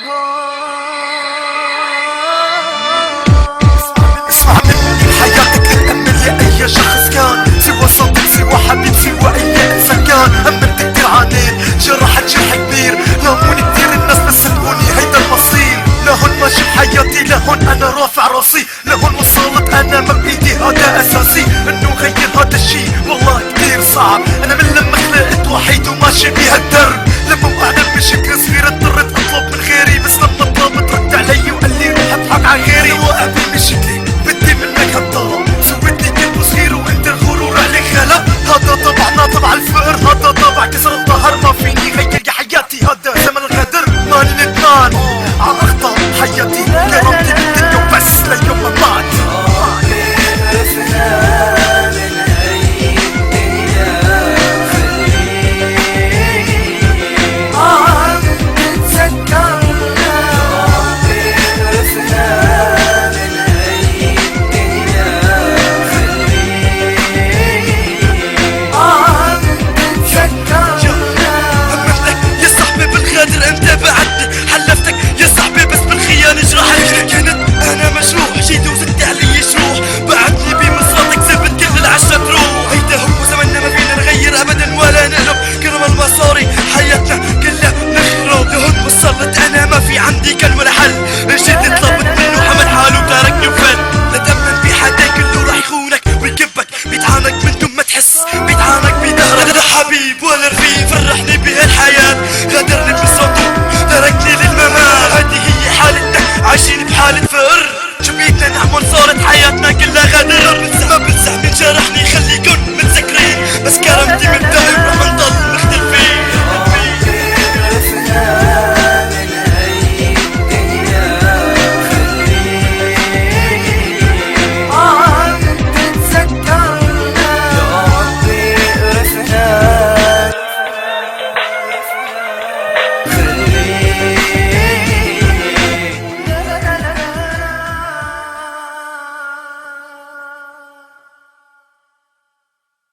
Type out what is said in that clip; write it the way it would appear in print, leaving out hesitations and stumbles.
اسمع مني حياتك تتأمل يا أي شخص كان، سوى صديق سوى حبيب سوى أي إنسان كان. أمرت كتير عانيت جرحت جرح كبير، لاموني كتير الناس بس صدقوني هيدا المصير. لهون ماشي بحياتي لهون أنا رافع راسي، لهون وصلت أنا ما بإيدي هذا أساسي. إنه غير هذا الشي والله كتير صعب، أنا من لما خلقت وحيد وماشي بهالدرب. لما وقعنا بمشاكل صغيرة اضطريت أطلب من غيري، بس لما طلبت رد علي وقال لي روح اضحك على غيري. واقع بمشاكلي بدي منك هالطلب، سويتني كنت صغير وانت الغرور عليك غلب. هذا طبعنا طبع الفقر، هذا طبع كسر الظهر، ما فيني غير يا حياتي هذا زمن الغدر. ماني ندمان على أخطاء حياتي، كرامتي بالدنيا وبس لليوم ما طلعت. حياتنا كلها نخرب، لهون وصلت انا ما في عندي كلمة